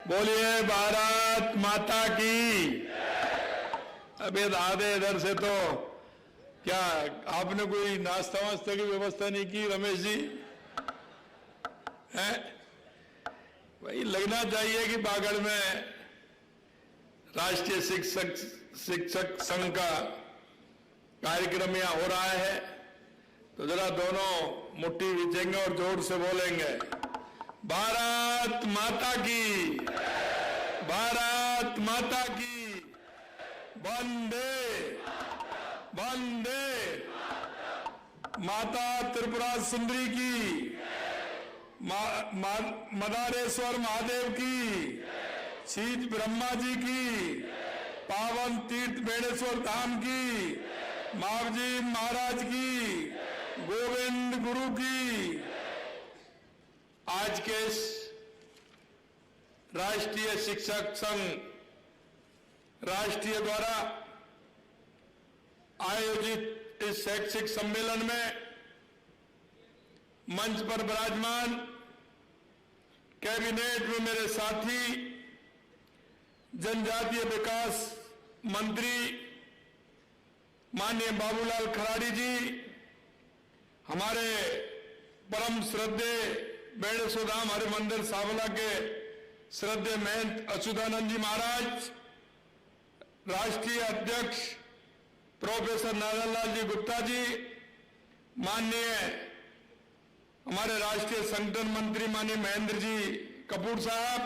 बोलिए भारत माता की। अबे आधे इधर से तो क्या आपने कोई नाश्ता वास्ता की व्यवस्था नहीं की रमेश जी? है भाई, लगना चाहिए कि बागड़ में राष्ट्रीय शिक्षक संघ का कार्यक्रम यहाँ हो रहा है, तो जरा दोनों मुट्ठी बिछेंगे और जोर से बोलेंगे भारत माता की, भारत माता की, वंदे वंदे माता त्रिपुरा सुंदरी की, मदारेश्वर महादेव की, शीत ब्रह्मा जी की, पावन तीर्थ बेणेश्वर धाम की, मावजी महाराज की, गोविंद गुरु की। आज के राष्ट्रीय शिक्षक संघ राष्ट्रीय द्वारा आयोजित इस शैक्षिक सम्मेलन में मंच पर विराजमान कैबिनेट में मेरे साथी जनजातीय विकास मंत्री माननीय बाबूलाल खराड़ी जी, हमारे परम श्रद्धेय बेणेश्वर धाम हरि मंदिर सावला के श्रद्धेय महंत अच्युतानंद जी महाराज, राष्ट्रीय अध्यक्ष प्रोफेसर नारायण लाल जी गुप्ता जी, माननीय हमारे राष्ट्रीय संगठन मंत्री माननीय महेंद्र जी कपूर साहब,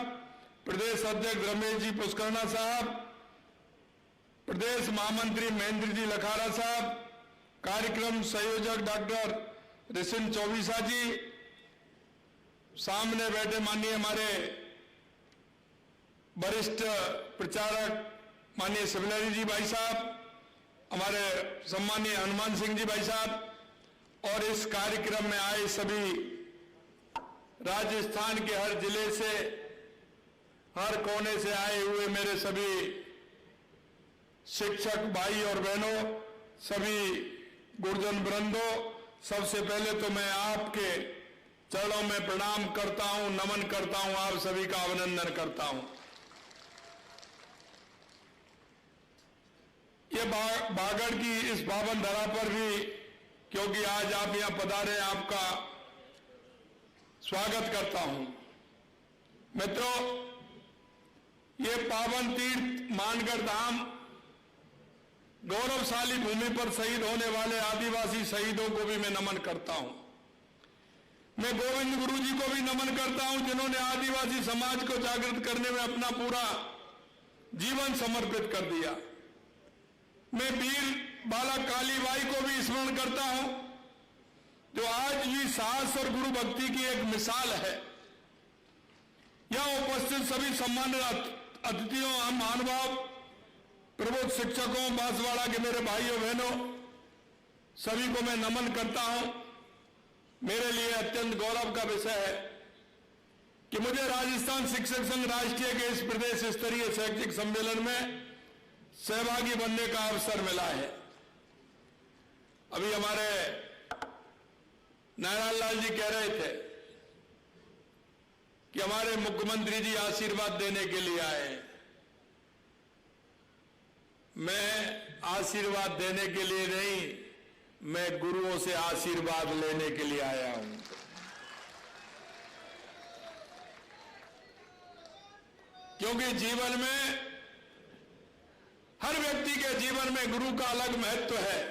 प्रदेश अध्यक्ष रमेश जी पुष्करना साहब, प्रदेश महामंत्री महेंद्र जी लखारा साहब, कार्यक्रम संयोजक डॉक्टर ऋषिन चौबीसा जी, सामने बैठे माननीय हमारे वरिष्ठ प्रचारक माननीय शिवलहरी जी भाई साहब, हमारे सम्मानीय हनुमान सिंह जी भाई साहब, और इस कार्यक्रम में आए सभी राजस्थान के हर जिले से, हर कोने से आए हुए मेरे सभी शिक्षक भाई और बहनों, सभी गुरुजन वृंदों, सबसे पहले तो मैं आपके चरणों में प्रणाम करता हूं, नमन करता हूं, आप सभी का अभिनंदन करता हूं। ये बागड़ की इस पावन धरा पर भी, क्योंकि आज आप यहां पधारे, आपका स्वागत करता हूं। मित्रों, ये पावन तीर्थ मानगढ़ धाम गौरवशाली भूमि पर शहीद होने वाले आदिवासी शहीदों को भी मैं नमन करता हूं। मैं गोविंद गुरु जी को भी नमन करता हूं, जिन्होंने आदिवासी समाज को जागृत करने में अपना पूरा जीवन समर्पित कर दिया। मैं वीर बाला कालीबाई को भी स्मरण करता हूं, जो आज भी साहस और गुरु भक्ति की एक मिसाल है। यहां उपस्थित सभी सम्मानित अतिथियों, हम महानुभाव, प्रबुद्ध शिक्षकों, बांसवाड़ा के मेरे भाइयों बहनों, सभी को मैं नमन करता हूं। मेरे लिए अत्यंत गौरव का विषय है कि मुझे राजस्थान शिक्षक संघ राष्ट्रीय के इस प्रदेश स्तरीय शैक्षिक सम्मेलन में सहभागी बनने का अवसर मिला है। अभी हमारे नारायण लाल जी कह रहे थे कि हमारे मुख्यमंत्री जी आशीर्वाद देने के लिए आए हैं। मैं आशीर्वाद देने के लिए नहीं, मैं गुरुओं से आशीर्वाद लेने के लिए आया हूं। क्योंकि जीवन में, हर व्यक्ति के जीवन में गुरु का अलग महत्व है,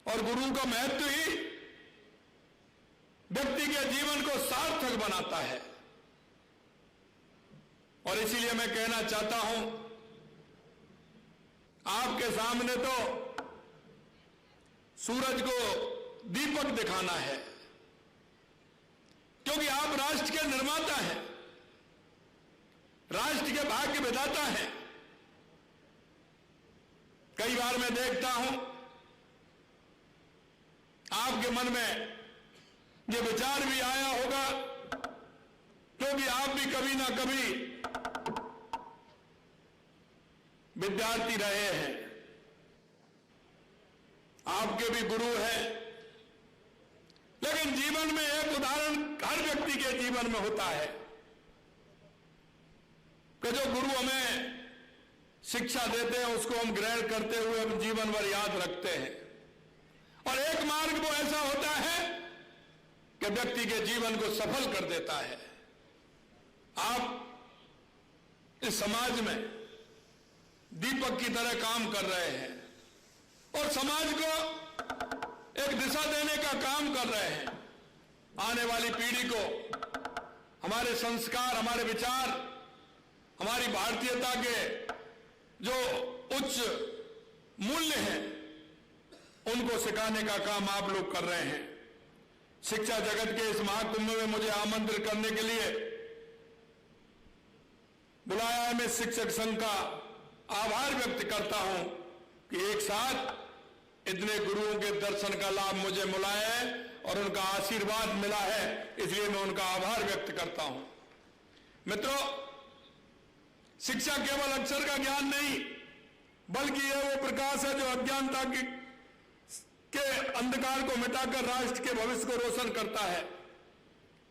और गुरु का महत्व ही व्यक्ति के जीवन को सार्थक बनाता है। और इसीलिए मैं कहना चाहता हूं, आपके सामने तो सूरज को दीपक दिखाना है, क्योंकि आप राष्ट्र के निर्माता हैं, राष्ट्र के भाग्य विधाता हैं। कई बार मैं देखता हूं आपके मन में ये विचार भी आया होगा, क्योंकि आप भी कभी ना कभी विद्यार्थी रहे हैं, आपके भी गुरु हैं। लेकिन जीवन में एक उदाहरण हर व्यक्ति के जीवन में होता है, कि जो गुरु हमें शिक्षा देते हैं उसको हम ग्रहण करते हुए हम जीवन भर याद रखते हैं। और एक मार्ग वो ऐसा होता है कि व्यक्ति के जीवन को सफल कर देता है। आप इस समाज में दीपक की तरह काम कर रहे हैं और समाज को एक दिशा देने का काम कर रहे हैं। आने वाली पीढ़ी को हमारे संस्कार, हमारे विचार, हमारी भारतीयता के जो उच्च मूल्य हैं उनको सिखाने का काम आप लोग कर रहे हैं। शिक्षा जगत के इस महाकुंभ में मुझे आमंत्रित करने के लिए बुलाया है। मैं शिक्षक संघ का आभार व्यक्त करता हूं कि एक साथ इतने गुरुओं के दर्शन का लाभ मुझे मिला है और उनका आशीर्वाद मिला है, इसलिए मैं उनका आभार व्यक्त करता हूं। मित्रों, शिक्षा केवल अक्षर का ज्ञान नहीं बल्कि यह वो प्रकाश है जो अज्ञानता के अंधकार को मिटाकर राष्ट्र के भविष्य को रोशन करता है।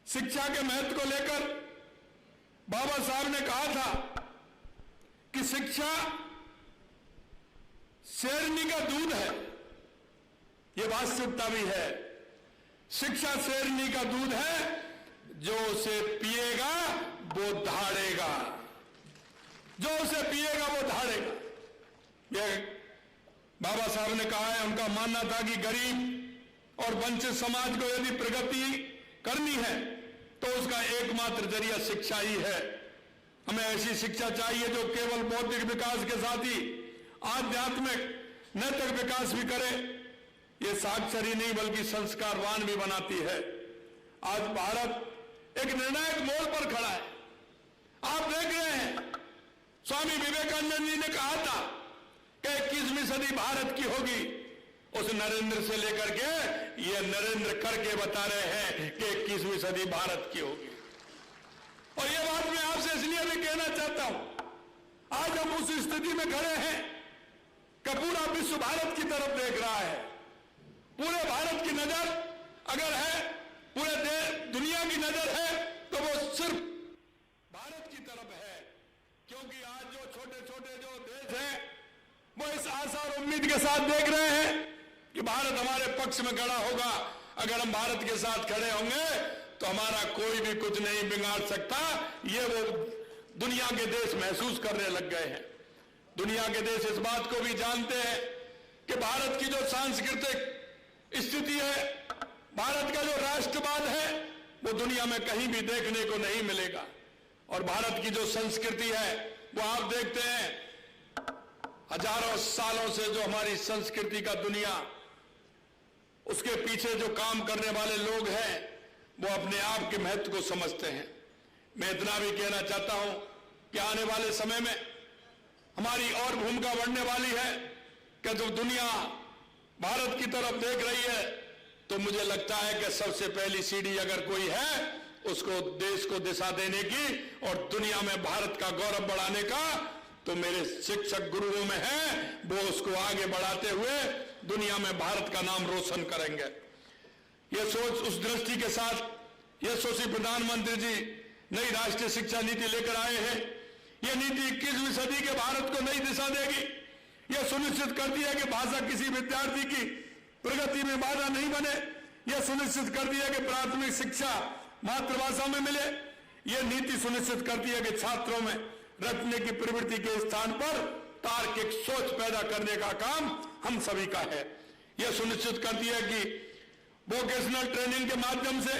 शिक्षा के महत्व को लेकर बाबा साहब ने कहा था कि शिक्षा शेरनी का दूध है। यह वास्तविकता भी है। शिक्षा शेरनी का दूध है, जो उसे पिएगा वो धाड़ेगा, जो उसे पिएगा वो धाड़ेगा। यह बाबा साहब ने कहा है। उनका मानना था कि गरीब और वंचित समाज को यदि प्रगति करनी है तो उसका एकमात्र जरिया शिक्षा ही है। हमें ऐसी शिक्षा चाहिए जो केवल बौद्धिक विकास के साथ ही आध्यात्मिक नैतिक विकास भी करे। ये साक्षर ही नहीं बल्कि संस्कारवान भी बनाती है। आज भारत एक निर्णायक मोड़ पर खड़ा है। आप देख रहे हैं, स्वामी विवेकानंद जी ने कहा था कि 21वीं सदी भारत की होगी। उस नरेंद्र से लेकर के ये नरेंद्र करके बता रहे हैं कि 21वीं सदी भारत की होगी। और ये बात मैं आपसे इसलिए भी कहना चाहता हूं, आज हम उस स्थिति में खड़े हैं कि पूरा विश्व भारत की तरफ देख रहा है। पूरे भारत की नजर अगर है, पूरे दुनिया की नजर है तो वो सिर्फ भारत की तरफ है। क्योंकि आज जो छोटे छोटे जो देश हैं वो इस आशा और उम्मीद के साथ देख रहे हैं कि भारत हमारे पक्ष में खड़ा होगा। अगर हम भारत के साथ खड़े होंगे तो हमारा कोई भी कुछ नहीं बिगाड़ सकता। ये वो दुनिया के देश महसूस करने लग गए हैं। दुनिया के देश इस बात को भी जानते हैं कि भारत की जो सांस्कृतिक स्थिति है, भारत का जो राष्ट्रवाद है, वो दुनिया में कहीं भी देखने को नहीं मिलेगा। और भारत की जो संस्कृति है वो आप देखते हैं, हजारों सालों से जो हमारी संस्कृति का दुनिया, उसके पीछे जो काम करने वाले लोग हैं वो अपने आप के महत्व को समझते हैं। मैं इतना भी कहना चाहता हूं कि आने वाले समय में हमारी और भूमिका बढ़ने वाली है कि जब दुनिया भारत की तरफ देख रही है तो मुझे लगता है कि सबसे पहली सीढ़ी अगर कोई है उसको देश को दिशा देने की और दुनिया में भारत का गौरव बढ़ाने का, तो मेरे शिक्षक गुरुओं में है। वो उसको आगे बढ़ाते हुए दुनिया में भारत का नाम रोशन करेंगे। यह सोच, उस दृष्टि के साथ यशस्वी प्रधानमंत्री जी नई राष्ट्रीय शिक्षा नीति लेकर आए हैं। यह नीति 21वीं सदी के भारत को नई दिशा देगी। यह सुनिश्चित करती है कि भाषा किसी विद्यार्थी की प्रगति में बाधा नहीं बने। यह सुनिश्चित करती है कि प्राथमिक शिक्षा मातृभाषा में मिले। यह नीति सुनिश्चित करती है कि छात्रों में रटने की प्रवृत्ति के स्थान पर तार्किक सोच पैदा करने का काम हम सभी का है। यह सुनिश्चित करती है कि वोकेशनल ट्रेनिंग के माध्यम से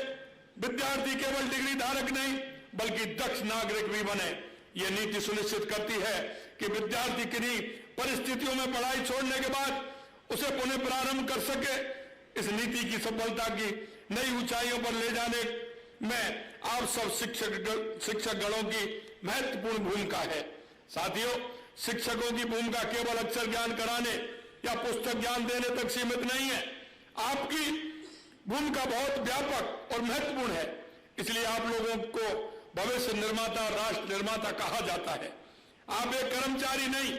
विद्यार्थी केवल डिग्री धारक नहीं बल्कि दक्ष नागरिक भी बने। यह नीति सुनिश्चित करती है कि विद्यार्थी किन्हीं परिस्थितियों में पढ़ाई छोड़ने के बाद उसे पुनः प्रारंभ कर सके। इस नीति की सफलता की नई ऊंचाइयों पर ले जाने में आप सब शिक्षक गणों की महत्वपूर्ण भूमिका है। साथियों, शिक्षकों की भूमिका केवल अक्षर ज्ञान कराने या पुस्तक ज्ञान देने तक सीमित नहीं है। आपकी भूमिका बहुत व्यापक और महत्वपूर्ण है। इसलिए आप लोगों को भविष्य निर्माता, राष्ट्र निर्माता कहा जाता है। आप एक कर्मचारी नहीं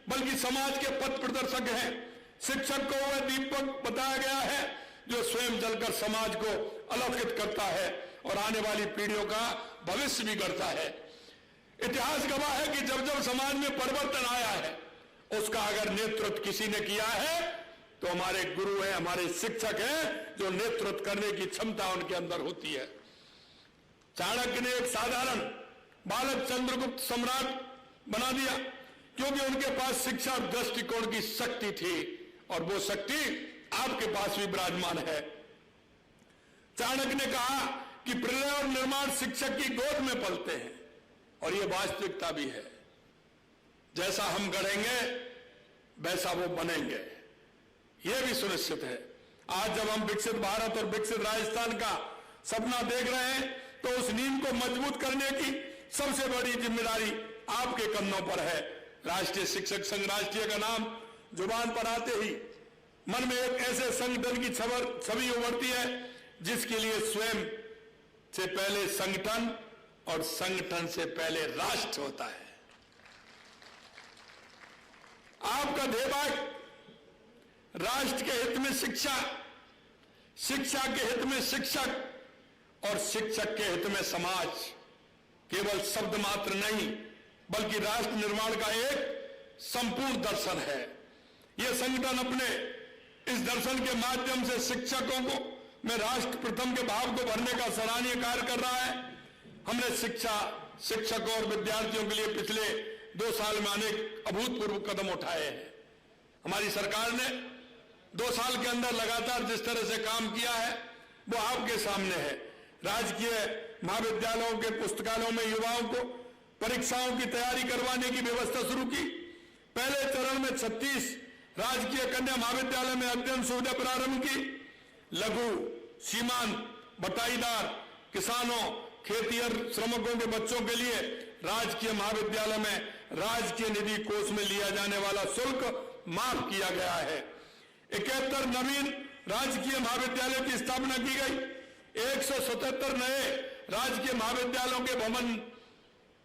बल्कि समाज के पथ प्रदर्शक हैं। शिक्षक को वह दीपक बताया गया है जो स्वयं जलकर समाज को अलौकित करता है और आने वाली पीढ़ियों का भविष्य भी करता है। इतिहास गवाह है कि जब जब समाज में परिवर्तन आया है, उसका अगर नेतृत्व किसी ने किया है तो हमारे गुरु हैं, हमारे शिक्षक हैं, जो नेतृत्व करने की क्षमता उनके अंदर होती है। चाणक्य ने एक साधारण बालक चंद्रगुप्त सम्राट बना दिया, क्योंकि उनके पास शिक्षा और दृष्टिकोण की शक्ति थी, और वो शक्ति आपके पास भी विराजमान है। चाणक्य ने कहा कि प्रलय और निर्माण शिक्षक की गोद में पलते हैं, और ये वास्तविकता भी है। जैसा हम गढ़ेंगे वैसा वो बनेंगे, ये भी सुनिश्चित है। आज जब हम विकसित भारत और विकसित राजस्थान का सपना देख रहे हैं, तो उस नींव को मजबूत करने की सबसे बड़ी जिम्मेदारी आपके कंधों पर है। राष्ट्रीय शिक्षक संघ राष्ट्रीय का नाम जुबान पर आते ही मन में एक ऐसे संगठन की छवि उभरती है जिसके लिए स्वयं से पहले संगठन और संगठन से पहले राष्ट्र होता है। आपका ध्येय राष्ट्र के हित में शिक्षा, शिक्षा के हित में शिक्षक और शिक्षक के हित में समाज, केवल शब्द मात्र नहीं बल्कि राष्ट्र निर्माण का एक संपूर्ण दर्शन है। यह संगठन अपने इस दर्शन के माध्यम से शिक्षकों को में राष्ट्र प्रथम के भाव को भरने का सराहनीय कार्य कर रहा है। हमने शिक्षा, शिक्षकों और विद्यार्थियों के लिए पिछले 2 साल में अनेक अभूतपूर्व कदम उठाए हैं। हमारी सरकार ने 2 साल के अंदर लगातार जिस तरह से काम किया है वो आपके सामने है। राजकीय महाविद्यालयों के पुस्तकालयों में युवाओं को परीक्षाओं की तैयारी करवाने की व्यवस्था शुरू की। पहले चरण में 36 राजकीय कन्या महाविद्यालय में अध्ययन सुविधा प्रारंभ की। लघु, सीमांत, बटाईदार, किसानों, खेतिहर श्रमिकों के बच्चों के लिए राजकीय महाविद्यालय में राजकीय निधि कोष में लिया जाने वाला शुल्क माफ किया गया है। 71 नवीन राजकीय महाविद्यालय की स्थापना की गई। 177 नए राजकीय महाविद्यालयों के भवन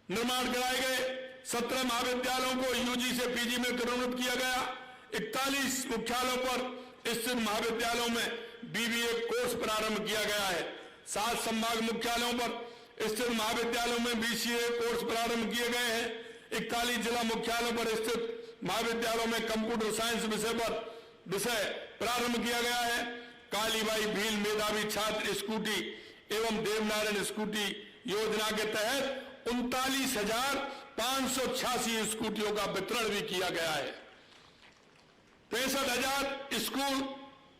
निर्माण कराए गए। 17 महाविद्यालयों को यूजी से पीजी में करोन्नत किया गया। 41 मुख्यालयों पर स्थित महाविद्यालयों में बीबीए कोर्स प्रारंभ किया गया है। 7 संभाग मुख्यालयों पर स्थित महाविद्यालयों में बीसीए कोर्स प्रारंभ किए गए हैं। 41 जिला मुख्यालयों पर स्थित महाविद्यालयों में कंप्यूटर साइंस विषय प्रारंभ किया गया है। कालीबाई भील मेधावी छात्र स्कूटी एवं देवनारायण स्कूटी योजना के तहत 39,586 स्कूटियों का वितरण भी किया गया है। 65,000 स्कूल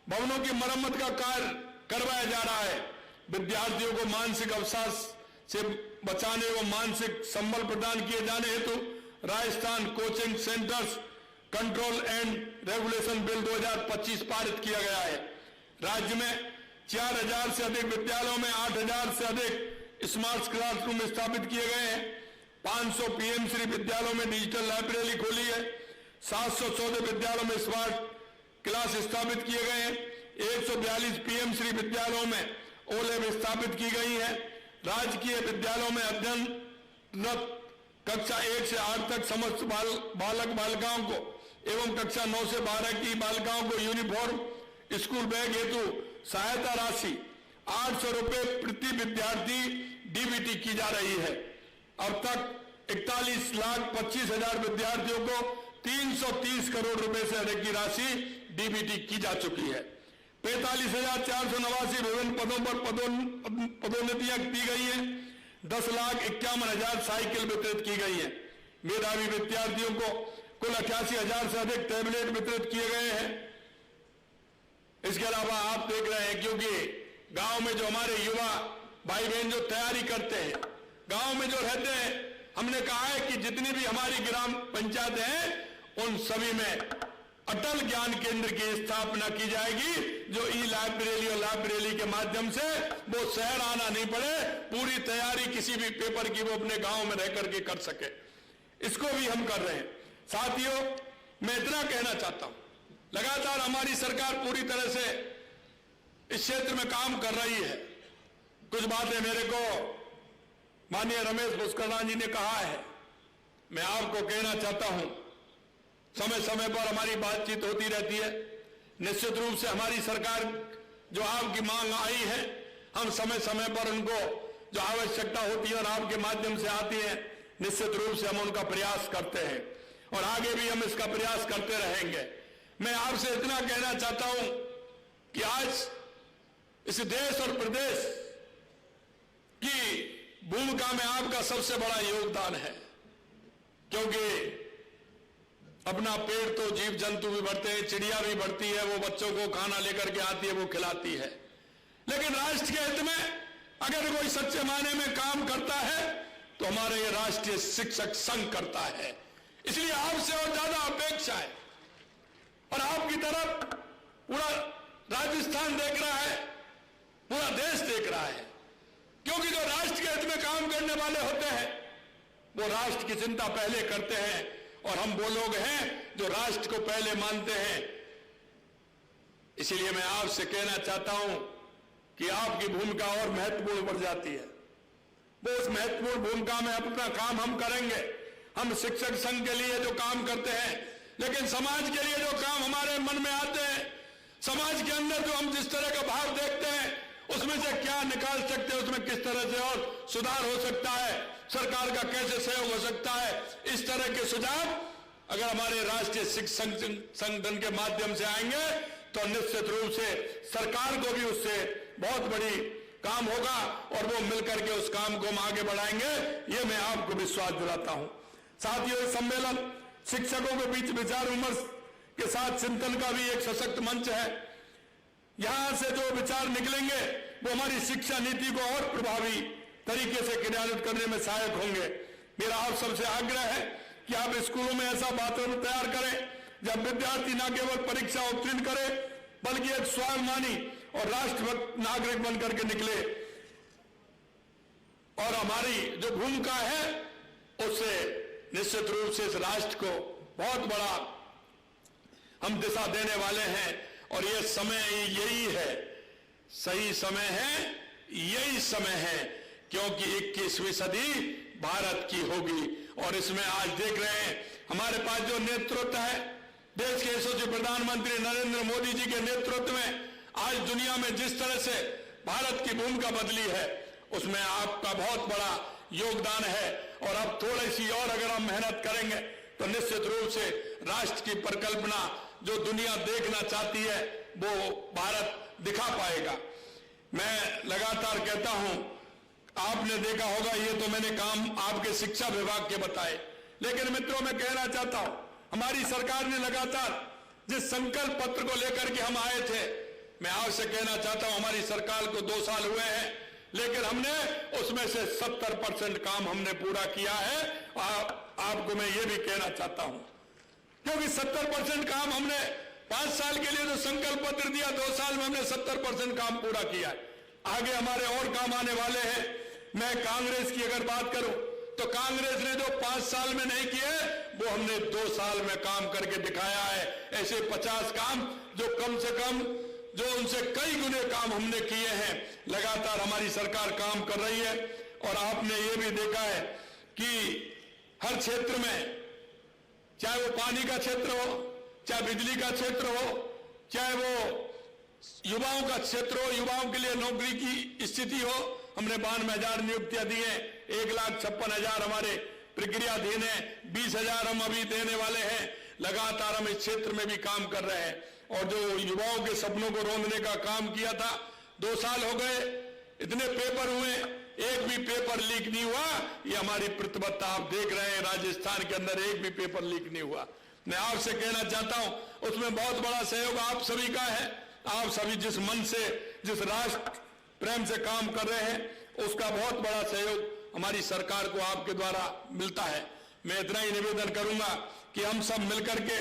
भवनों की मरम्मत का कार्य करवाया जा रहा है। विद्यार्थियों को मानसिक अवसाद से बचाने व मानसिक संबल प्रदान किए जाने हेतु Rajasthan coaching centres control and regulation bill 2025 पारित किया गया है। राज्य में 4,000 से अधिक विद्यालयों में 8,000 से अधिक स्मार्ट क्लासरूम स्थापित किए गए हैं। 500 पीएमश्री विद्यालयों में डिजिटल लाइब्रेरी खोली है। 714 विद्यालयों में स्मार्ट क्लास स्थापित किए गए हैं। 142 पीएमश्री विद्यालयों में ओलैब स्थापित की गई है। राजकीय विद्यालयों में अध्ययनरत कक्षा 1 से 8 तक समस्त बालक बालिकाओं को एवं कक्षा 9 से 12 की बालिकाओं को यूनिफॉर्म, स्कूल बैग हेतु सहायता राशि 800 रुपए प्रति विद्यार्थी डीबीटी की जा रही है। अब तक 41,25,000 विद्यार्थियों को 330 करोड़ रुपए से अधिक की राशि डीबीटी की जा चुकी है। 45,489 विभिन्न पदों पर पदोन्नतियां की गई हैं। 10,51,000 साइकिल वितरित की गई है। मेधावी विद्यार्थियों को कुल 88,000 से अधिक टैबलेट वितरित किए गए हैं। इसके अलावा आप देख रहे हैं, क्योंकि गांव में जो हमारे युवा भाई बहन जो तैयारी करते हैं, गांव में जो रहते हैं, हमने कहा है कि जितनी भी हमारी ग्राम पंचायतें हैं उन सभी में अटल ज्ञान केंद्र की स्थापना की जाएगी, जो ई लाइब्रेरी और लाइब्रेरी के माध्यम से वो शहर आना नहीं पड़े, पूरी तैयारी किसी भी पेपर की वो अपने गांव में रह करके कर सके। इसको भी हम कर रहे हैं। साथियों, मैं इतना कहना चाहता हूं, लगातार हमारी सरकार पूरी तरह से इस क्षेत्र में काम कर रही है। कुछ बातें मेरे को माननीय रमेश पुष्करलाल जी ने कहा है, मैं आपको कहना चाहता हूं, समय समय पर हमारी बातचीत होती रहती है। निश्चित रूप से हमारी सरकार जो आपकी मांग आई है, हम समय समय पर उनको जो आवश्यकता होती है और आपके माध्यम से आती है, निश्चित रूप से हम उनका प्रयास करते हैं और आगे भी हम इसका प्रयास करते रहेंगे। मैं आपसे इतना कहना चाहता हूं कि आज इस देश और प्रदेश की भूमिका में आपका सबसे बड़ा योगदान है, क्योंकि अपना पेट तो जीव जंतु भी बढ़ते हैं, चिड़िया भी बढ़ती है, वो बच्चों को खाना लेकर के आती है, वो खिलाती है, लेकिन राष्ट्र के हित में अगर कोई सच्चे मायने में काम करता है तो हमारे ये राष्ट्रीय शिक्षक संघ करता है। इसलिए आपसे और ज्यादा अपेक्षा है और आपकी तरफ पूरा राजस्थान देख रहा है, पूरा देश देख रहा है, क्योंकि जो राष्ट्र के हित में काम करने वाले होते हैं वो राष्ट्र की चिंता पहले करते हैं और हम वो लोग हैं जो राष्ट्र को पहले मानते हैं। इसलिए मैं आपसे कहना चाहता हूं कि आपकी भूमिका और महत्वपूर्ण बढ़ जाती है। वो उस महत्वपूर्ण भूमिका में अपना काम हम करेंगे। हम शिक्षक संघ के लिए जो काम करते हैं, लेकिन समाज के लिए जो काम हमारे मन में आते हैं, समाज के अंदर जो हम जिस तरह का भाव देखते हैं उसमें से क्या निकाल सकते हैं, उसमें किस तरह से और सुधार हो सकता है, सरकार का कैसे सहयोग हो सकता है, इस तरह के सुझाव अगर हमारे राष्ट्रीय शिक्षक संगठन के माध्यम से आएंगे तो निश्चित रूप से सरकार को भी उससे बहुत बड़ी काम होगा और वो मिलकर के उस काम को हम आगे बढ़ाएंगे, ये मैं आपको विश्वास दिलाता हूं। साथियों, इस सम्मेलन शिक्षकों के बीच विचार विमर्श के साथ चिंतन का भी एक सशक्त मंच है। यहां से जो विचार निकलेंगे वो हमारी शिक्षा नीति को और प्रभावी तरीके से क्रियान्वित करने में सहायक होंगे। मेरा आप सबसे आग्रह है कि आप स्कूलों में ऐसा वातावरण तैयार करें जब विद्यार्थी न केवल परीक्षा उत्तीर्ण करे बल्कि एक स्वाभिमानी और राष्ट्रभक्त नागरिक बनकर के निकले और हमारी जो भूमिका है उससे निश्चित रूप से इस राष्ट्र को बहुत बड़ा हम दिशा देने वाले हैं। और ये समय यही है, सही समय है, यही समय है, क्योंकि 21वीं सदी भारत की होगी। और इसमें आज देख रहे हैं हमारे पास जो नेतृत्व है, देश के यशस्वी प्रधानमंत्री नरेंद्र मोदी जी के नेतृत्व में आज दुनिया में जिस तरह से भारत की भूमिका बदली है उसमें आपका बहुत बड़ा योगदान है। और अब थोड़ी सी और अगर हम मेहनत करेंगे तो निश्चित रूप से राष्ट्र की परिकल्पना जो दुनिया देखना चाहती है वो भारत दिखा पाएगा। मैं लगातार कहता हूं, आपने देखा होगा, ये तो मैंने काम आपके शिक्षा विभाग के बताए, लेकिन मित्रों मैं कहना चाहता हूं हमारी सरकार ने लगातार जिस संकल्प पत्र को लेकर के हम आए थे, मैं आपसे कहना चाहता हूं हमारी सरकार को 2 साल हुए हैं, लेकिन हमने उसमें से 70% काम हमने पूरा किया है। आपको मैं ये भी कहना चाहता हूं, क्योंकि 70% काम हमने 5 साल के लिए जो संकल्प पत्र दिया, 2 साल में हमने 70% काम पूरा किया है। आगे हमारे और काम आने वाले हैं। मैं कांग्रेस की अगर बात करूं तो कांग्रेस ने जो 5 साल में नहीं किए वो हमने 2 साल में काम करके दिखाया है। ऐसे 50 काम जो कम से कम जो उनसे कई गुने काम हमने किए हैं। लगातार हमारी सरकार काम कर रही है और आपने ये भी देखा है कि हर क्षेत्र में, चाहे वो पानी का क्षेत्र हो, चाहे बिजली का क्षेत्र हो, चाहे वो युवाओं का क्षेत्र हो, युवाओं के लिए नौकरी की स्थिति हो, हमने 92,000 नियुक्तियां दी हैं, 1,56,000 हमारे प्रक्रियाधीन है, 20,000 हम अभी देने वाले हैं। लगातार हम इस क्षेत्र में भी काम कर रहे हैं और जो युवाओं के सपनों को रोंदने का काम किया था, 2 साल हो गए, इतने पेपर हुए, एक भी पेपर लीक नहीं हुआ। ये हमारी प्रतिबद्धता आप देख रहे हैं, राजस्थान के अंदर एक भी पेपर लीक नहीं हुआ। मैं आपसे कहना चाहता हूं उसमें बहुत बड़ा सहयोग आप सभी का है। आप सभी जिस मन से, जिस राष्ट्र प्रेम से काम कर रहे हैं उसका बहुत बड़ा सहयोग हमारी सरकार को आपके द्वारा मिलता है। मैं इतना ही निवेदन करूंगा कि हम सब मिलकर के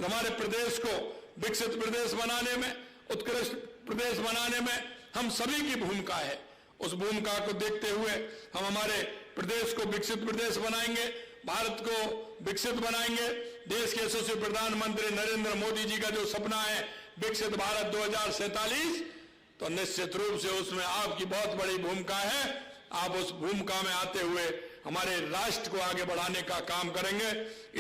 हमारे प्रदेश को विकसित प्रदेश बनाने में, उत्कृष्ट प्रदेश बनाने में हम सभी की भूमिका है। उस भूमिका को देखते हुए हम हमारे प्रदेश को विकसित प्रदेश बनाएंगे, भारत को विकसित बनाएंगे। देश के यशस्वी प्रधानमंत्री नरेंद्र मोदी जी का जो सपना है विकसित भारत 2047, तो निश्चित रूप से उसमें आपकी बहुत बड़ी भूमिका है। आप उस भूमिका में आते हुए हमारे राष्ट्र को आगे बढ़ाने का काम करेंगे।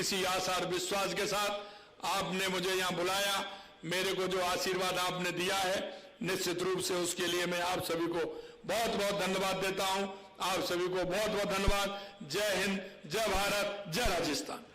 इसी आशा और विश्वास के साथ आपने मुझे यहाँ बुलाया, मेरे को जो आशीर्वाद आपने दिया है, निश्चित रूप से उसके लिए मैं आप सभी को बहुत बहुत धन्यवाद देता हूँ। आप सभी को बहुत बहुत धन्यवाद। जय हिंद, जय भारत, जय राजस्थान।